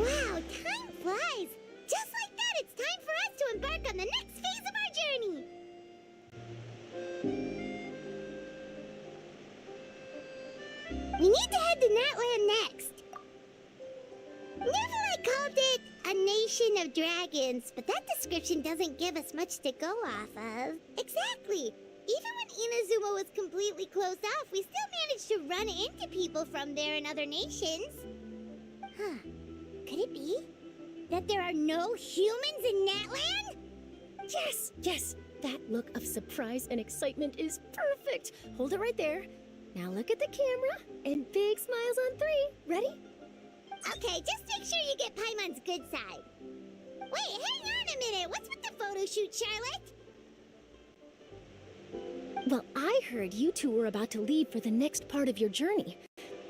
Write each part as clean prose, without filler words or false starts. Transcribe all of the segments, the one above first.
Wow, time flies! Just like that, it's time for us to embark on the next phase of our journey! We need to head to Natlan next. Natlan called it a nation of dragons, but that description doesn't give us much to go off of. Exactly! Even when Inazuma was completely closed off, we still managed to run into people from there and other nations. Huh. Could it be that there are no humans in Natlan? Yes, yes! That look of surprise and excitement is perfect! Hold it right there. Now look at the camera, and big smiles on 3. Ready? Okay, just make sure you get Paimon's good side. Wait, hang on a minute! What's with the photo shoot, Charlotte? Well, I heard you two were about to leave for the next part of your journey.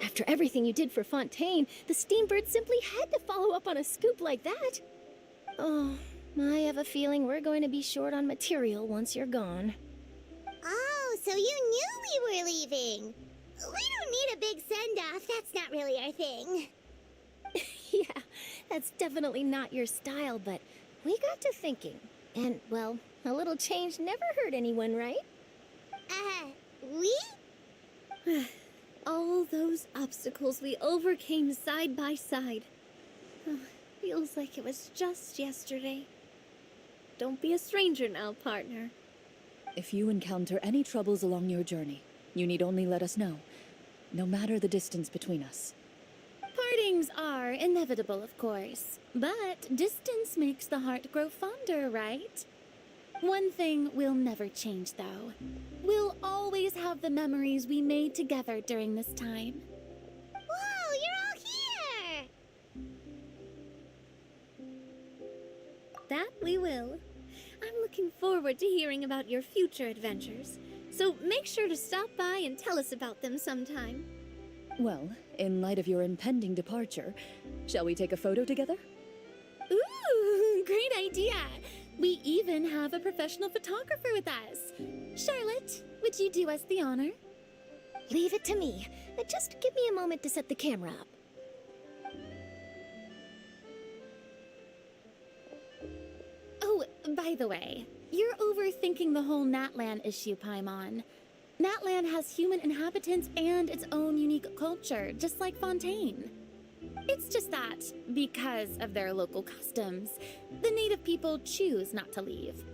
After everything you did for Fontaine, the Steambird simply had to follow up on a scoop like that. Oh, I have a feeling we're going to be short on material once you're gone. Oh, so you knew we were leaving. We don't need a big send-off. That's not really our thing. Yeah, that's definitely not your style, but we got to thinking. And, well, a little change never hurt anyone, right? We? All those obstacles we overcame side by side. Oh, feels like it was just yesterday. Don't be a stranger now, partner. If you encounter any troubles along your journey, you need only let us know, no matter the distance between us. Partings are inevitable, of course, but distance makes the heart grow fonder, right? One thing will never change, though. We'll always have the memories we made together during this time. Whoa, you're all here! That we will. I'm looking forward to hearing about your future adventures, so make sure to stop by and tell us about them sometime. Well, in light of your impending departure, shall we take a photo together? Ooh, great idea! We even have a professional photographer with us. Charlotte, would you do us the honor? Leave it to me. Just give me a moment to set the camera up. Oh, by the way, you're overthinking the whole Natlan issue, Paimon. Natlan has human inhabitants and its own unique culture, just like Fontaine. It's just that, because of their local customs, the native people choose not to leave.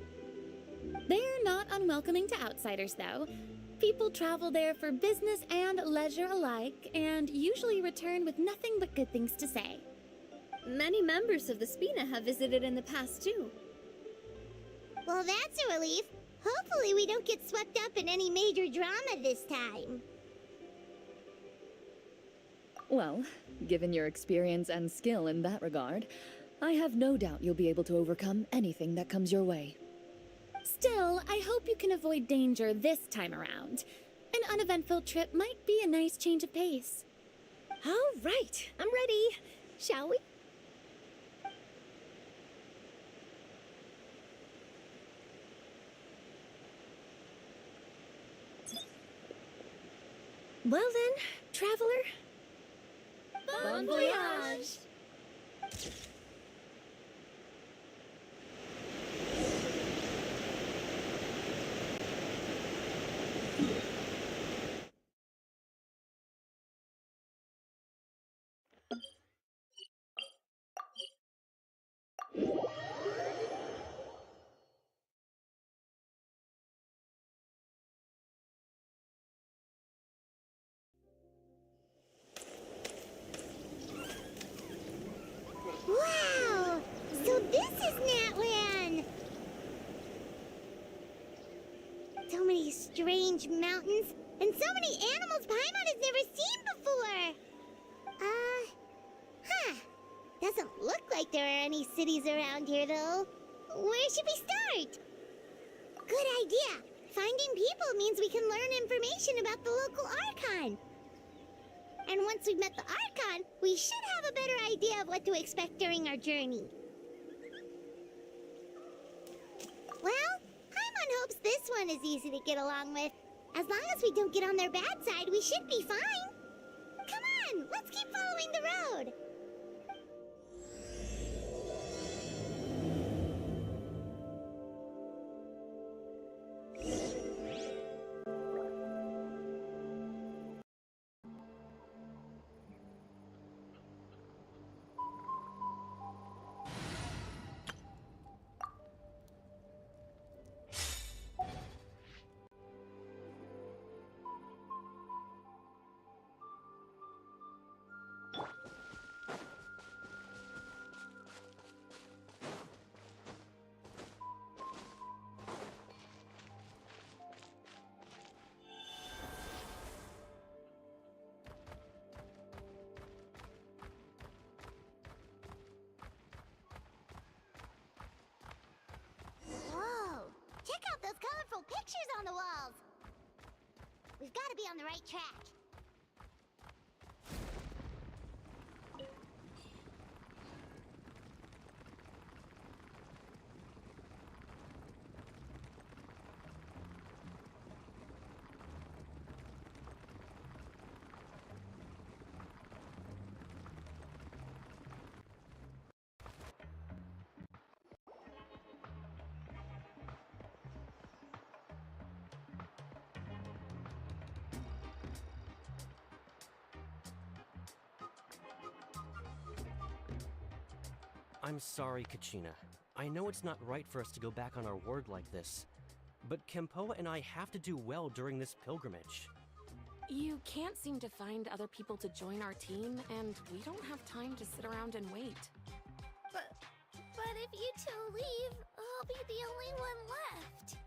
They're not unwelcoming to outsiders, though. People travel there for business and leisure alike, and usually return with nothing but good things to say. Many members of the Spina have visited in the past, too. Well, that's a relief. Hopefully we don't get swept up in any major drama this time. Well, given your experience and skill in that regard, I have no doubt you'll be able to overcome anything that comes your way. Still, I hope you can avoid danger this time around. An uneventful trip might be a nice change of pace. All right, I'm ready. Shall we? Well then, traveler. Bon voyage! Wow! So this is Natlan! So many strange mountains, and so many animals Paimon has never seen before! Doesn't look like there are any cities around here, though. Where should we start? Good idea! Finding people means we can learn information about the local Archon. And once we've met the Archon, we should have a better idea of what to expect during our journey. Well, Paimon hopes this one is easy to get along with. As long as we don't get on their bad side, we should be fine. Come on, let's keep following the road. pictures on the walls! We've got to be on the right track. I'm sorry, Kachina. I know it's not right for us to go back on our word like this, but Kempoa and I have to do well during this pilgrimage. You can't seem to find other people to join our team, and we don't have time to sit around and wait. But if you two leave, I'll be the only one left.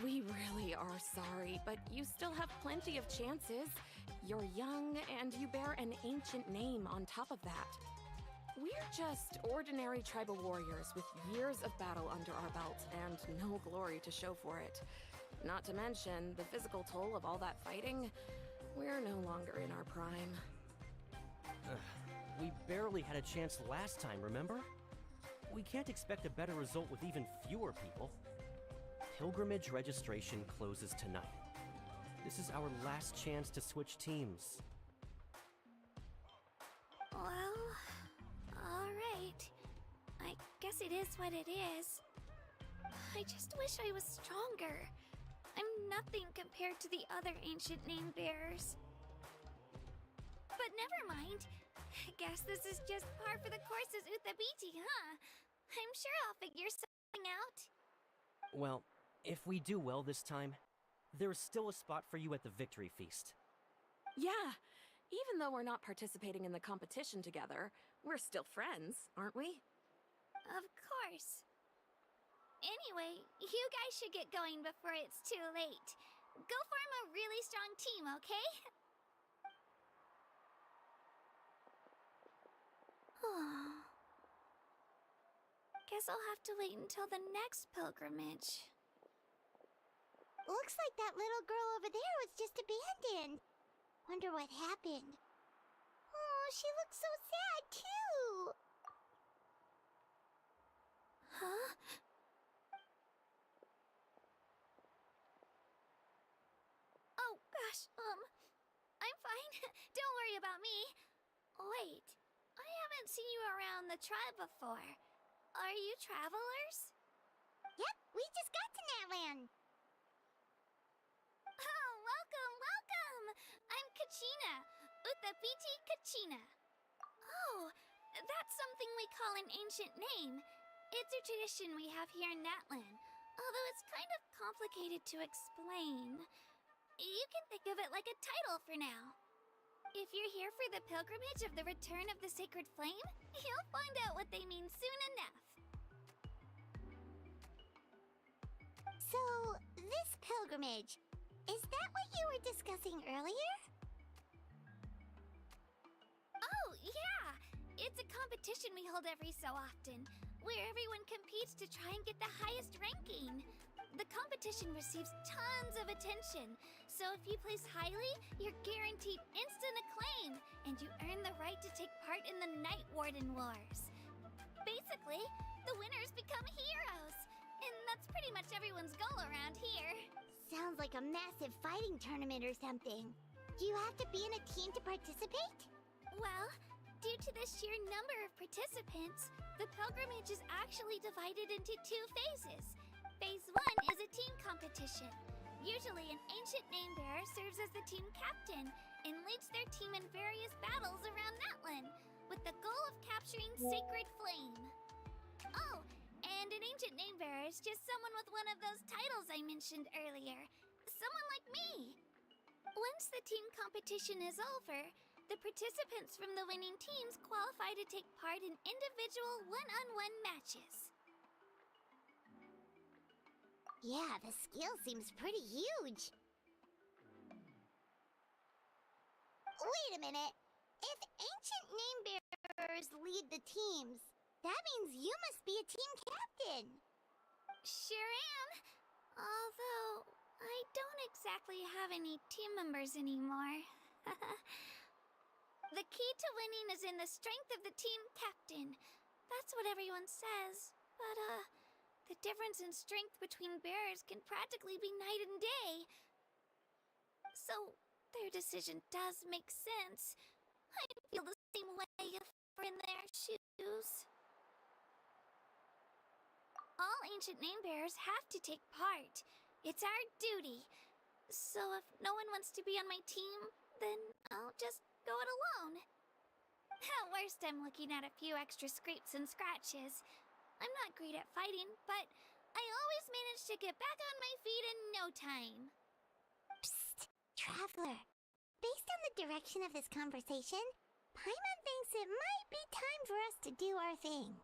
We really are sorry, but you still have plenty of chances. You're young, and you bear an ancient name on top of that. We're just ordinary tribal warriors with years of battle under our belt and no glory to show for it. Not to mention the physical toll of all that fighting. We're no longer in our prime. We barely had a chance last time, remember? We can't expect a better result with even fewer people. Pilgrimage registration closes tonight. This is our last chance to switch teams. Well, alright. I guess it is what it is. I just wish I was stronger. I'm nothing compared to the other ancient name bearers. But never mind. I guess this is just par for the course as Uthabiti, huh? I'm sure I'll figure something out. Well, if we do well this time, there's still a spot for you at the victory feast. Yeah, even though we're not participating in the competition together, we're still friends, aren't we? Of course. Anyway, you guys should get going before it's too late. Go form a really strong team, okay? Guess I'll have to wait until the next pilgrimage. Looks like that little girl over there was just abandoned. Wonder what happened. Oh, she looks so sad, too. Huh? Oh, gosh, I'm fine. Don't worry about me. Wait, I haven't seen you around the tribe before. Are you travelers? Yep, we just got to Natlan. Oh, welcome! I'm Kachina, Uthabiti Kachina. Oh, that's something we call an ancient name. It's a tradition we have here in Natlan, although it's kind of complicated to explain. You can think of it like a title for now. If you're here for the pilgrimage of the return of the sacred flame, you'll find out what they mean soon enough. So, this pilgrimage, is that what you were discussing earlier? Oh, yeah! It's a competition we hold every so often, where everyone competes to try and get the highest ranking. The competition receives tons of attention, so if you place highly, you're guaranteed instant acclaim, and you earn the right to take part in the Night Warden Wars. Basically, the winners become heroes, and that's pretty much everyone's goal around here. Sounds like a massive fighting tournament or something. Do you have to be in a team to participate? Well, due to the sheer number of participants, the pilgrimage is actually divided into 2 phases. Phase 1 is a team competition. Usually an ancient name bearer serves as the team captain and leads their team in various battles around Natlan, with the goal of capturing Sacred Flame. Oh, and an ancient name bearer is just someone with one of those titles I mentioned earlier. Someone like me. Once the team competition is over, the participants from the winning teams qualify to take part in individual one-on-one matches. Yeah, the scale seems pretty huge. Wait a minute. If ancient name bearers lead the teams, that means you must be a team captain. Sure am. Although, I don't exactly have any team members anymore. The key to winning is in the strength of the team captain. That's what everyone says. But, the difference in strength between bearers can practically be night and day. So, their decision does make sense. I feel the same way if we're in their shoes. All ancient name bearers have to take part. It's our duty. So if no one wants to be on my team, then I'll just go it alone. At worst, I'm looking at a few extra scrapes and scratches. I'm not great at fighting, but I always manage to get back on my feet in no time. Psst, Traveler. Based on the direction of this conversation, Paimon thinks it might be time for us to do our thing.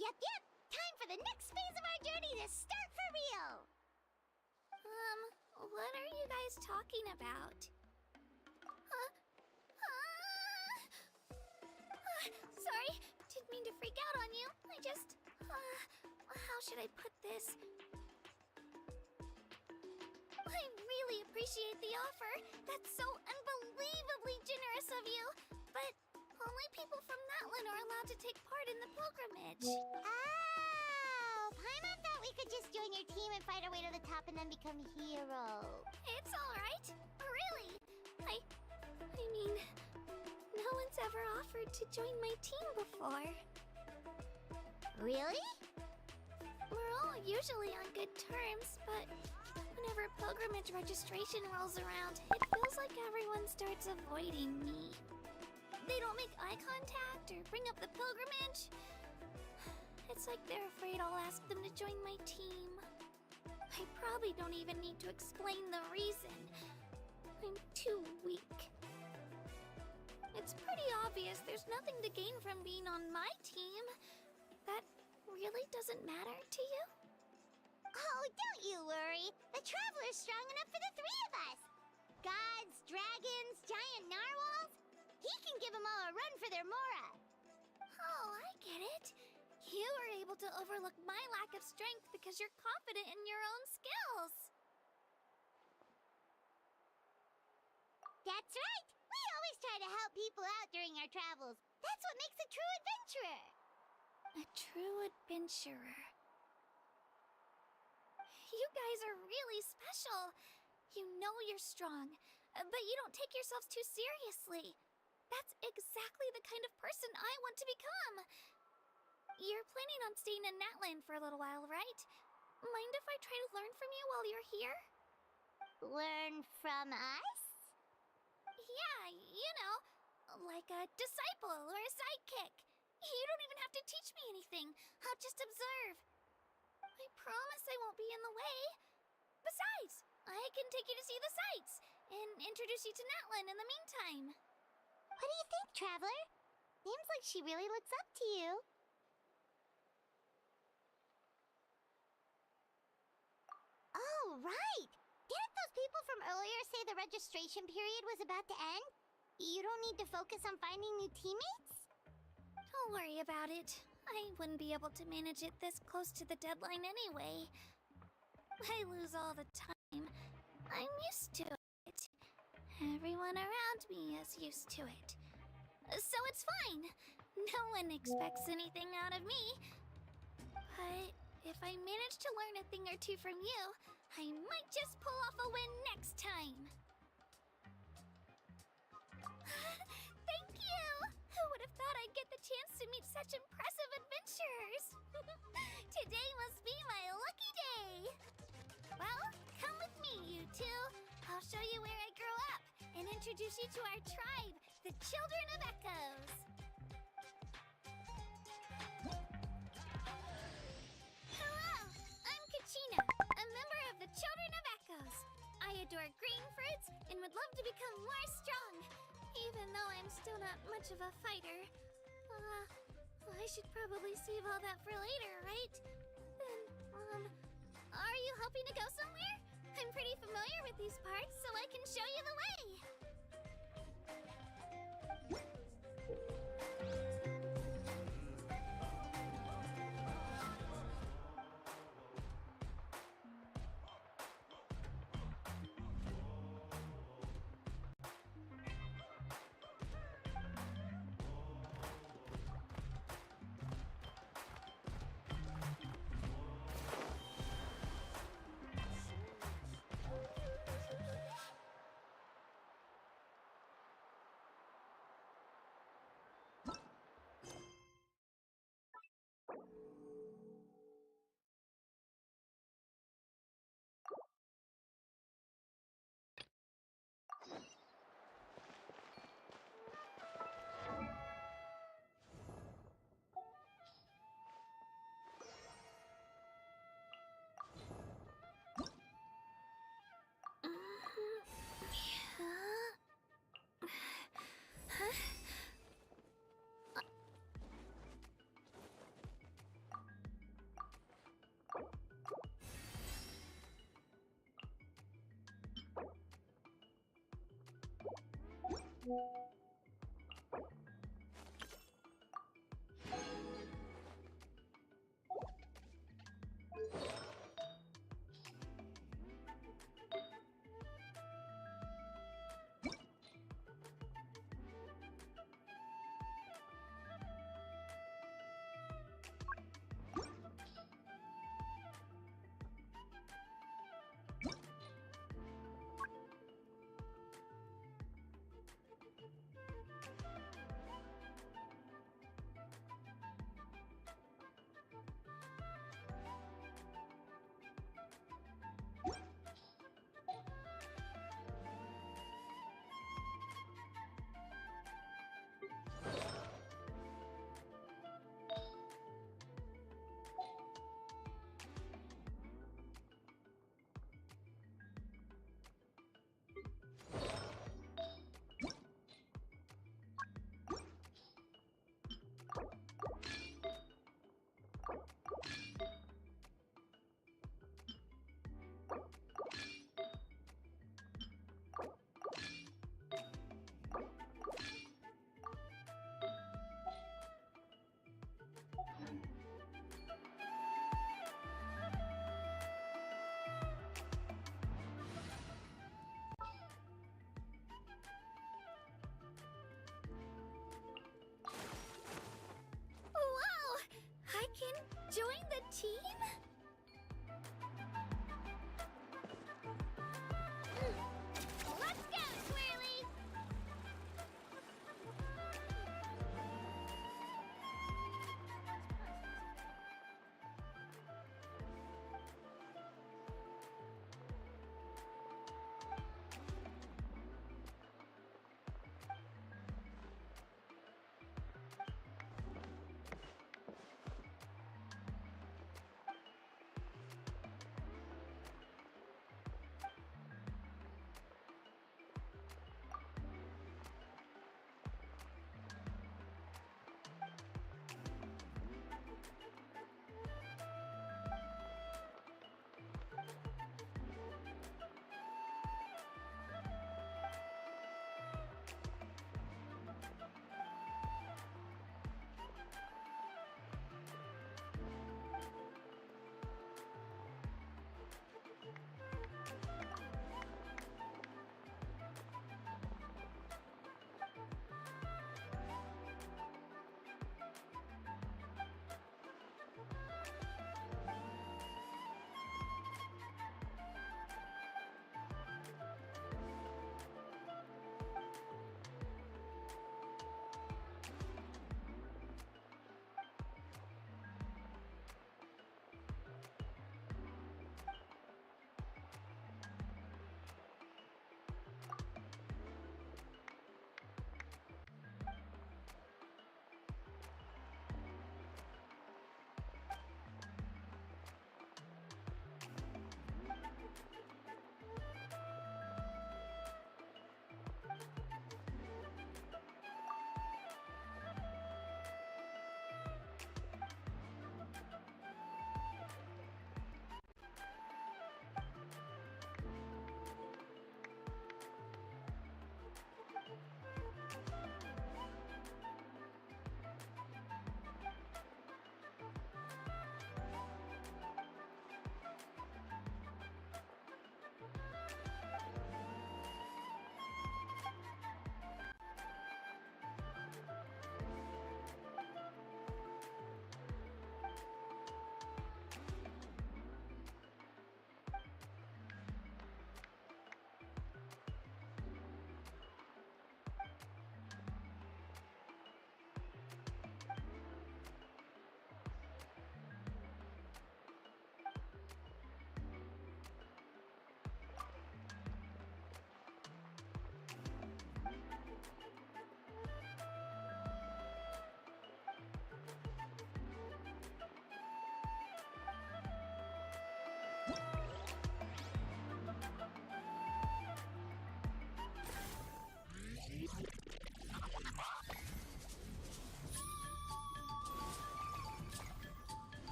Yep, time for the next phase of our journey to start for real! What are you guys talking about? Sorry, didn't mean to freak out on you. I just, how should I put this? I really appreciate the offer. That's so unbelievably generous of you. But only people from Natlan are allowed to take part in the pilgrimage. Oh, Paimon thought we could just join your team and fight our way to the top and then become heroes. It's alright. Really. I mean, no one's ever offered to join my team before. Really? We're all usually on good terms, but whenever pilgrimage registration rolls around, it feels like everyone starts avoiding me. They don't make eye contact or bring up the pilgrimage. It's like they're afraid I'll ask them to join my team. I probably don't even need to explain the reason. I'm too weak. It's pretty obvious there's nothing to gain from being on my team. That really doesn't matter to you? Oh, don't you worry. The Traveler's strong enough for the three of us. Gods, dragons, giant narwhals. He can give them all a run for their Mora. Oh, I get it. You were able to overlook my lack of strength because you're confident in your own skills. That's right. We always try to help people out during our travels. That's what makes a true adventurer. A true adventurer. You guys are really special. You know you're strong, but you don't take yourselves too seriously. That's exactly the kind of person I want to become. You're planning on staying in Natlan for a little while, right? Mind if I try to learn from you while you're here? Learn from us? Yeah, you know, like a disciple or a sidekick. You don't even have to teach me anything. I'll just observe. I promise I won't be in the way. Besides, I can take you to see the sights and introduce you to Natlan in the meantime. What do you think, Traveler? Seems like she really looks up to you. Oh, right! Didn't those people from earlier say the registration period was about to end? You don't need to focus on finding new teammates? Don't worry about it. I wouldn't be able to manage it this close to the deadline anyway. I lose all the time. I'm used to it. Everyone around me is used to it. So it's fine. No one expects anything out of me. But if I manage to learn a thing or two from you, I might just pull off a win next time. Thank you! Who would have thought I'd get the chance to meet such impressive adventurers? Today must be my lucky day. Well, come with me, you two. I'll show you where I grew up and introduce you to our tribe, the Children of Echoes. Hello, I'm Kachina, a member of the Children of Echoes. I adore green fruits and would love to become more strong, even though I'm still not much of a fighter. I should probably save all that for later, right? Then, are you hoping to go somewhere? I'm pretty familiar with these parts, so I can show you the way.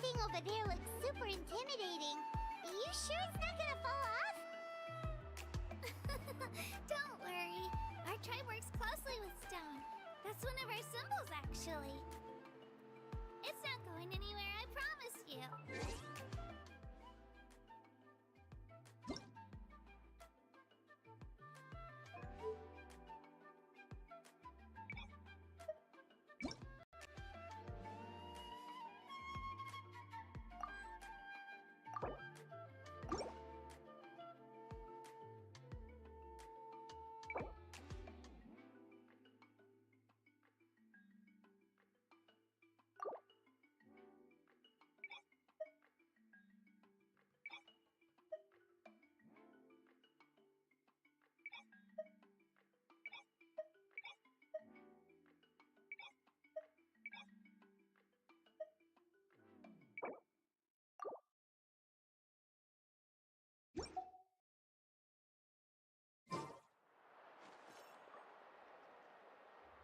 thing over there looks super intimidating. You sure it's not gonna fall off? Don't worry. Our tribe works closely with stone. That's one of our symbols, actually. It's not going anywhere, I promise you.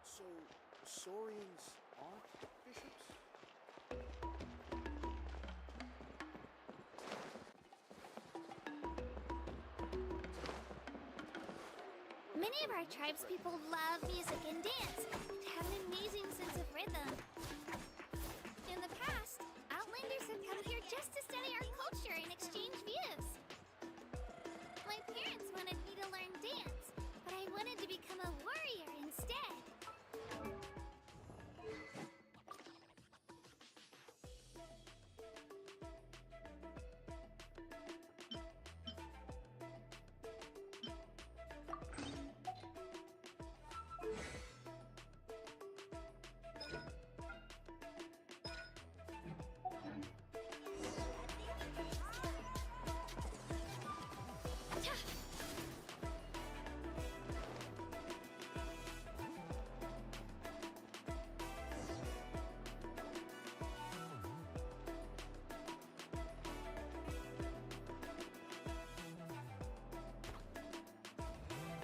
So, Saurians aren't bishops? Many of our tribespeople love music and dance and have an amazing sense of rhythm. In the past, Outlanders have come here just to study our culture and exchange views. My parents wanted me to learn dance, but I wanted to become a warrior instead.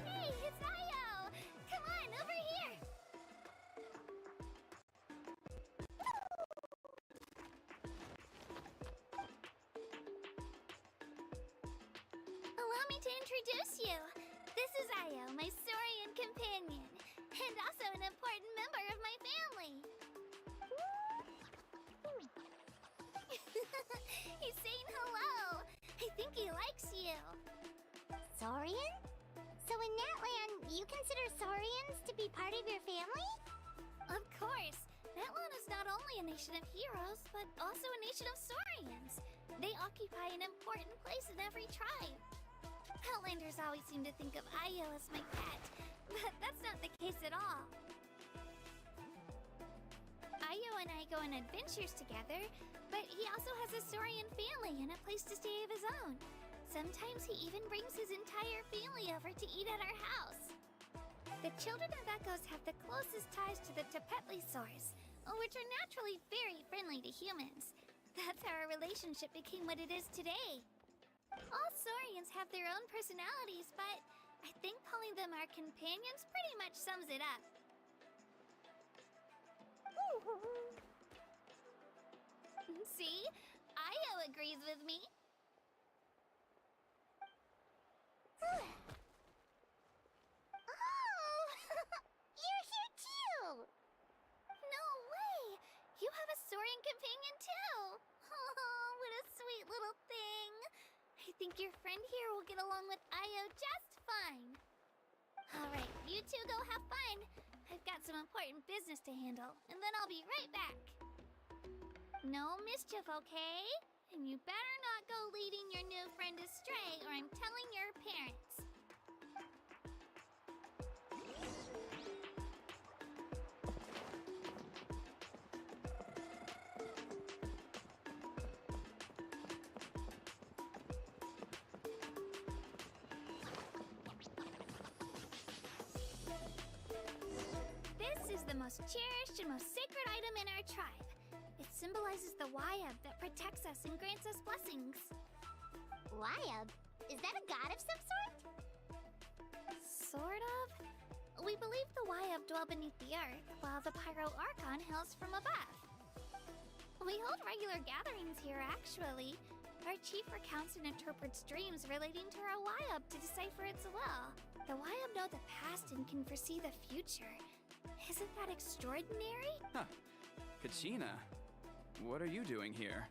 Hey, it's Io! Come on, over here! Allow me to introduce you. This is Io, my Saurian companion, and also an important member of my family. He's saying hello. I think he likes you. Saurian? So in Natlan, you consider Saurians to be part of your family? Of course. Natlan is not only a nation of heroes, but also a nation of Saurians. They occupy an important place in every tribe. Outlanders always seem to think of Io as my pet, but that's not the case at all. Io and I go on adventures together, but he also has a Saurian family and a place to stay of his own. Sometimes he even brings his entire family over to eat at our house. The children of Echoes have the closest ties to the Tepetlisaurs, which are naturally very friendly to humans. That's how our relationship became what it is today. All Saurians have their own personalities, but I think calling them our companions pretty much sums it up. See? Io agrees with me. Oh! You're here too! No way! You have a Saurian companion too! Oh, what a sweet little thing! I think your friend here will get along with Io just fine. Alright, you two go have fun. I've got some important business to handle, and then I'll be right back. No mischief, okay? And you better not go leading your new friend astray, or I'm telling your parents. This is the most cherished and most sacred item in our tribe. It symbolizes the Wayab that protects us and grants us blessings. Wayab? Is that a god of some sort? Sort of. We believe the Wayab dwell beneath the earth, while the Pyro Archon hails from above. We hold regular gatherings here, actually. Our chief recounts and interprets dreams relating to our Wyab to decipher its will. The Wyab know the past and can foresee the future. Isn't that extraordinary? Huh. Kachina, what are you doing here?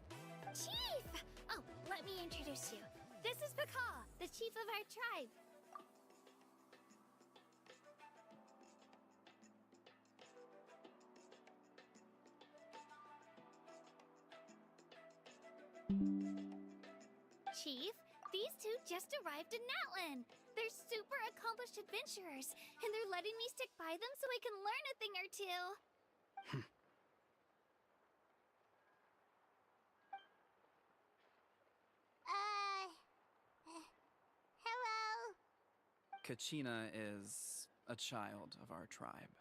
Chief! Oh, let me introduce you. This is Pakal, the chief of our tribe. Chief, these two just arrived in Natlan. They're super accomplished adventurers, and they're letting me stick by them so I can learn a thing or two. Hello? Kachina is a child of our tribe.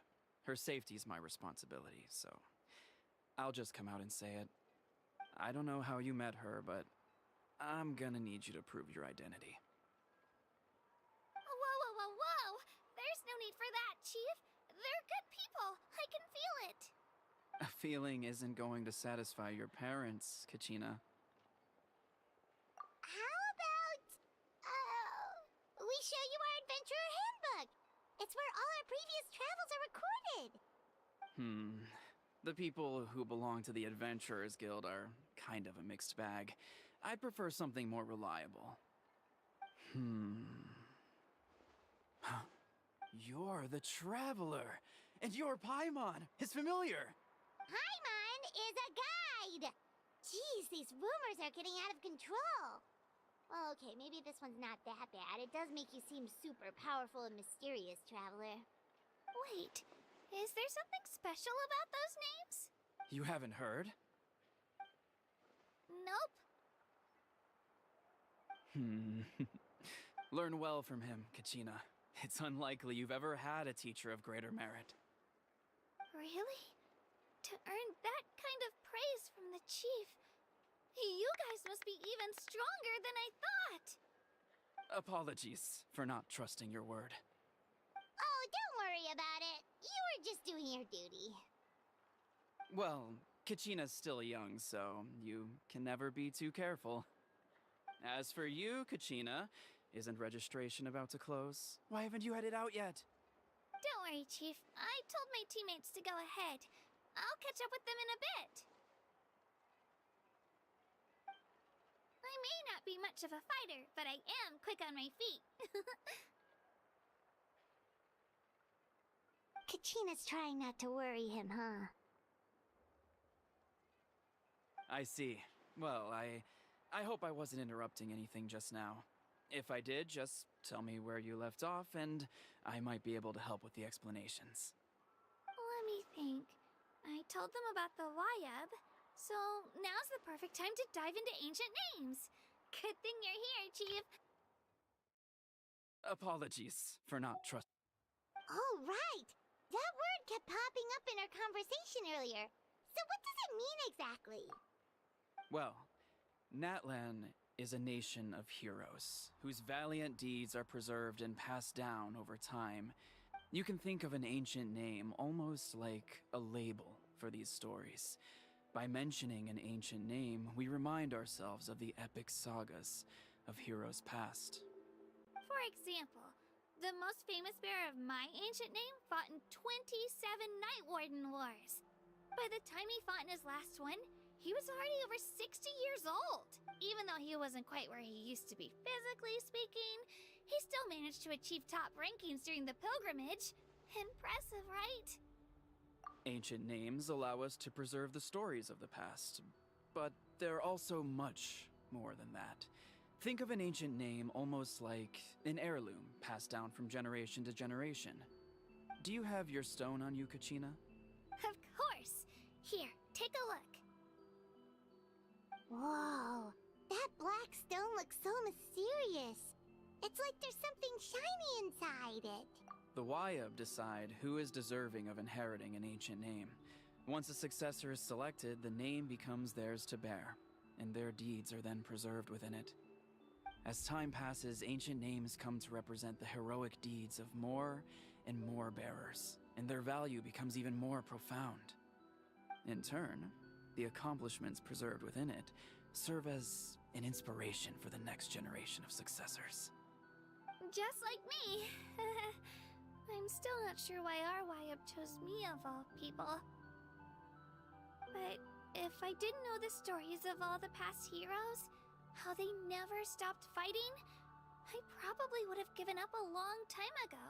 Her safety's my responsibility, so I'll just come out and say it. I don't know how you met her, but I'm gonna need you to prove your identity. Whoa, whoa, whoa, whoa! There's no need for that, Chief. They're good people. I can feel it. A feeling isn't going to satisfy your parents, Kachina. How about, we show you our adventurer handbook? It's where all our previous travels are recorded. The people who belong to the Adventurers Guild are kind of a mixed bag. I'd prefer something more reliable. You're the Traveler, and your Paimon is familiar. Paimon is a guide! Jeez, these rumors are getting out of control. Well, okay, maybe this one's not that bad. It does make you seem super powerful and mysterious, Traveler. Wait, is there something special about those names? You haven't heard? Nope. Learn well from him, Kachina. It's unlikely you've ever had a teacher of greater merit. Really? To earn that kind of praise from the chief, you guys must be even stronger than I thought. Apologies for not trusting your word. Oh, don't worry about it. You were just doing your duty. Well, Kachina's still young, so you can never be too careful. As for you, Kachina, isn't registration about to close? Why haven't you headed out yet? Don't worry, Chief. I told my teammates to go ahead. I'll catch up with them in a bit. I may not be much of a fighter, but I am quick on my feet. Kachina's trying not to worry him, huh? I see. Well, I hope I wasn't interrupting anything just now. If I did, just tell me where you left off, and I might be able to help with the explanations. Let me think. I told them about the Wyab, so now's the perfect time to dive into ancient names. Good thing you're here, Chief. Apologies for not trusting. Oh, right! That word kept popping up in our conversation earlier. So what does it mean exactly? Well, Natlan is a nation of heroes, whose valiant deeds are preserved and passed down over time. You can think of an ancient name almost like a label for these stories. By mentioning an ancient name, we remind ourselves of the epic sagas of heroes past. For example, the most famous bearer of my ancient name fought in 27 Night Warden Wars. By the time he fought in his last one, he was already over 60 years old. Even though he wasn't quite where he used to be physically speaking, he still managed to achieve top rankings during the pilgrimage. Impressive, right? Ancient names allow us to preserve the stories of the past, but they're also much more than that. Think of an ancient name almost like an heirloom passed down from generation to generation. Do you have your stone on you, Kachina? Of course. Here, take a look. Whoa, that black stone looks so mysterious. It's like there's something shiny inside it. The Wyab decide who is deserving of inheriting an ancient name. Once a successor is selected, the name becomes theirs to bear, and their deeds are then preserved within it. As time passes, ancient names come to represent the heroic deeds of more and more bearers, and their value becomes even more profound. In turn, the accomplishments preserved within it serve as an inspiration for the next generation of successors. Just like me. I'm still not sure why our YUB chose me of all people. But if I didn't know the stories of all the past heroes, how they never stopped fighting, I probably would have given up a long time ago.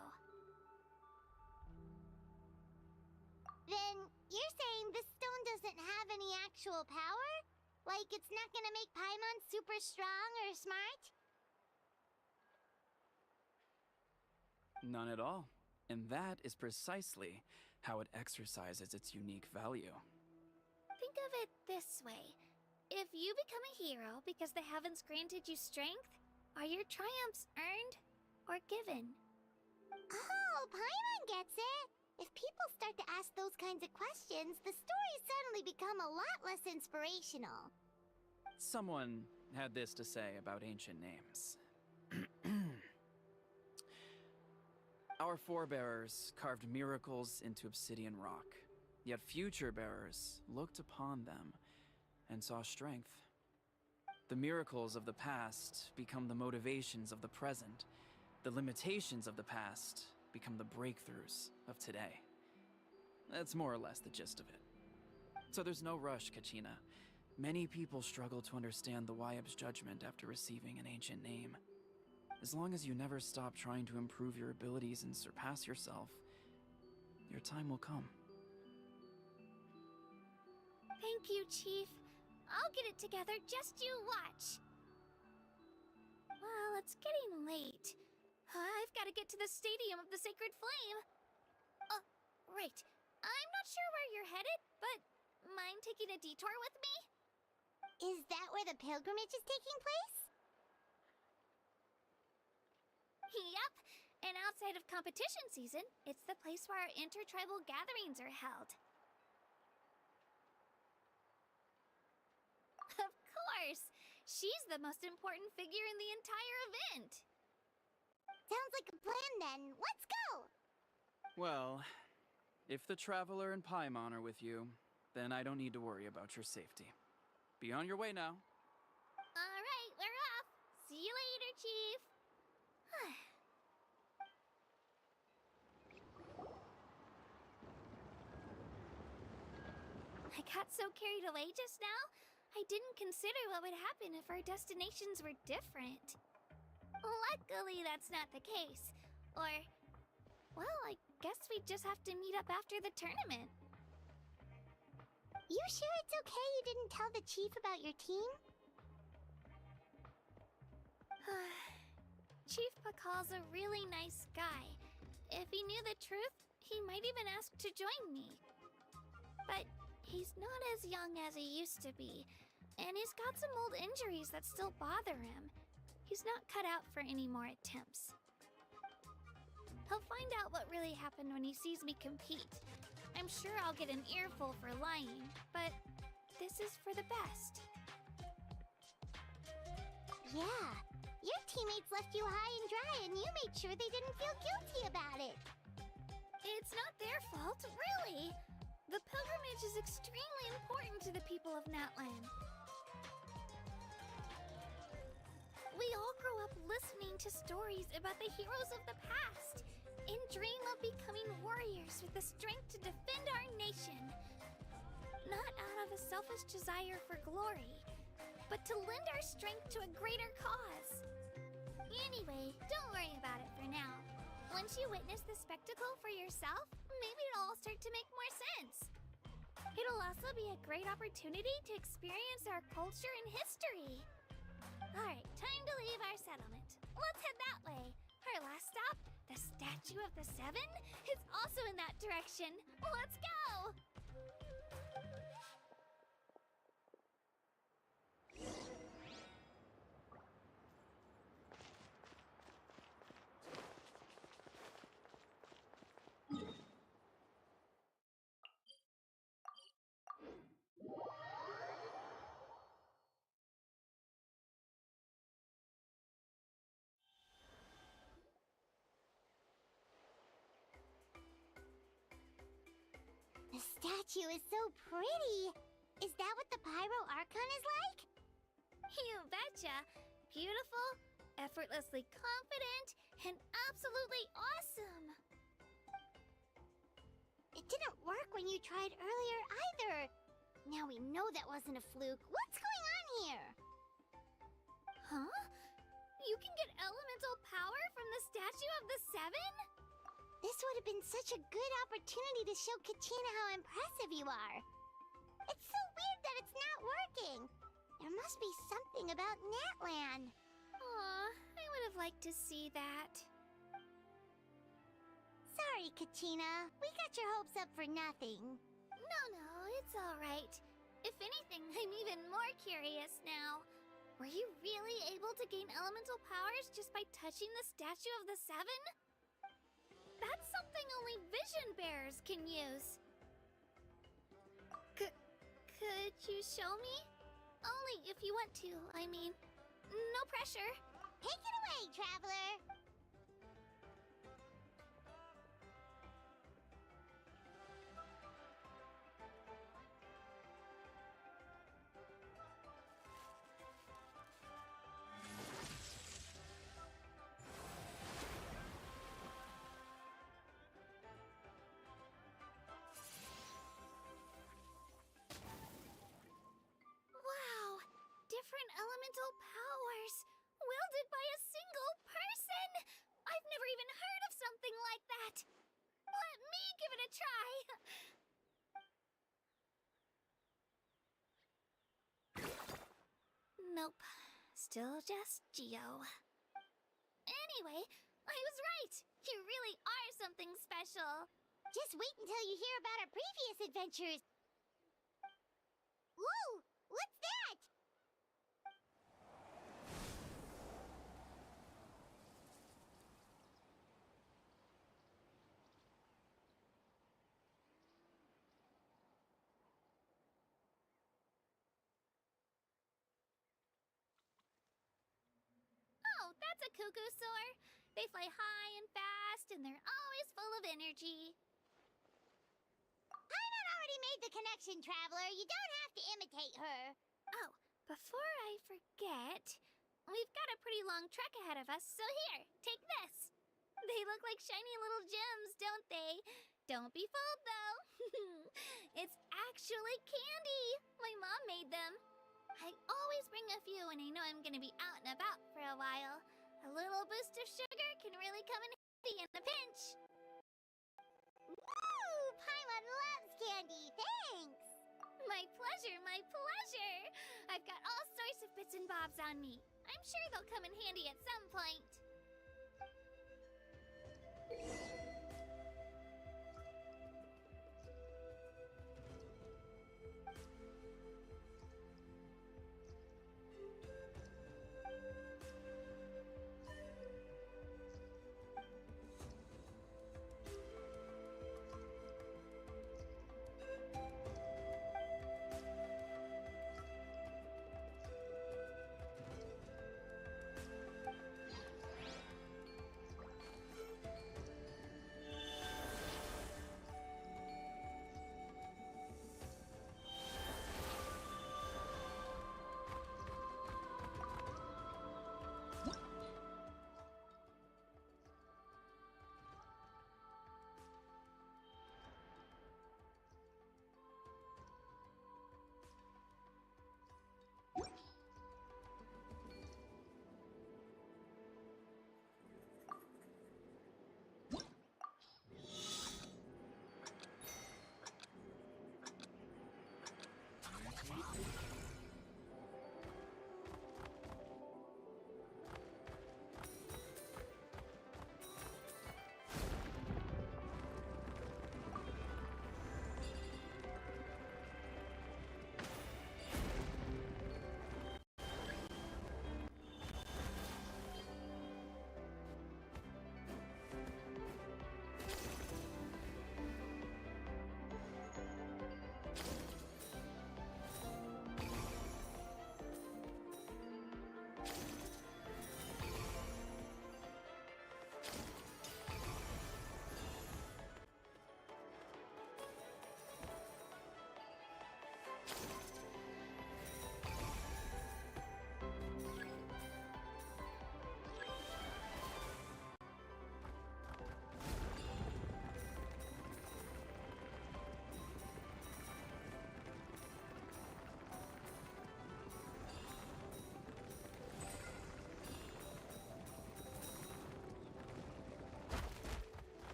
Then you're saying this stone doesn't have any actual power? Like it's not gonna make Paimon super strong or smart? None at all. And that is precisely how it exercises its unique value. Think of it this way. If you become a hero because the heavens granted you strength, are your triumphs earned or given? Oh, Paimon gets it! If people start to ask those kinds of questions, the stories suddenly become a lot less inspirational. Someone had this to say about ancient names. Our forebears carved miracles into obsidian rock, yet future bearers looked upon them and saw strength. The miracles of the past become the motivations of the present. The limitations of the past become the breakthroughs of today. That's more or less the gist of it. So there's no rush, Kachina. Many people struggle to understand the YUB's judgment after receiving an ancient name. As long as you never stop trying to improve your abilities and surpass yourself, your time will come. Thank you, Chief. I'll get it together, just you watch. Well, it's getting late. I've got to get to the Stadium of the Sacred Flame. Oh, right. I'm not sure where you're headed, but mind taking a detour with me? Is that where the pilgrimage is taking place? Yep. And outside of competition season, it's the place where our intertribal gatherings are held. Of course! She's the most important figure in the entire event! Sounds like a plan then. Let's go! Well, if the Traveler and Paimon are with you, then I don't need to worry about your safety. Be on your way now. Alright, we're off! See you later, Chief! I got so carried away just now, I didn't consider what would happen if our destinations were different. Luckily, that's not the case. Or, well, I guess we just have to meet up after the tournament. You sure it's okay you didn't tell the chief about your team? Chief Pakal's a really nice guy. If he knew the truth, he might even ask to join me. But he's not as young as he used to be, and he's got some old injuries that still bother him. He's not cut out for any more attempts. He'll find out what really happened when he sees me compete. I'm sure I'll get an earful for lying, but this is for the best. Yeah. Your teammates left you high and dry and you made sure they didn't feel guilty about it. It's not their fault, really. The pilgrimage is extremely important to the people of Natlan. We all grow up listening to stories about the heroes of the past and dream of becoming warriors with the strength to defend our nation. Not out of a selfish desire for glory, but to lend our strength to a greater cause. Anyway, don't worry about it for now. Once you witness the spectacle for yourself, maybe it'll all start to make more sense. It'll also be a great opportunity to experience our culture and history. Alright, time to leave our settlement. Let's head that way. Our last stop, the Statue of the Seven, is also in that direction. Let's go! The statue is so pretty. Is that what the Pyro Archon is like? You betcha. Beautiful, effortlessly confident, and absolutely awesome. It didn't work when you tried earlier either. Now we know that wasn't a fluke. What's going on here? Huh? You can get elemental power from the Statue of the Seven? This would have been such a good opportunity to show Katina how impressive you are. It's so weird that it's not working. There must be something about Natlan. Aw, I would have liked to see that. Sorry, Katina. We got your hopes up for nothing. No, it's alright. If anything, I'm even more curious now. Were you really able to gain elemental powers just by touching the Statue of the Seven? That's something only vision bearers can use. Could you show me? Only if you want to, I mean. No pressure. Take it away, Traveler. Wow! Different elemental powers! Wielded by a single person! I've never even heard of something like that! Let me give it a try! Nope. Still just Geo. Anyway, I was right! You really are something special! Just wait until you hear about our previous adventures. Whoa! What's that? Oh, that's a cuckoo soar. They fly high and fast, and they're always full of energy. Paimon already made the connection, Traveler. You don't have to imitate her. Oh, before I forget, we've got a pretty long trek ahead of us, so here, take this. They look like shiny little gems, don't they? Don't be fooled, though. It's actually candy. My mom made them. I always bring a few when I know I'm gonna be out and about for a while. A little boost of sugar can really come in handy in a pinch. Woo! Paimon loves candy. Thanks. My pleasure, my pleasure. I've got all sorts of bits and bobs on me. I'm sure they'll come in handy at some point.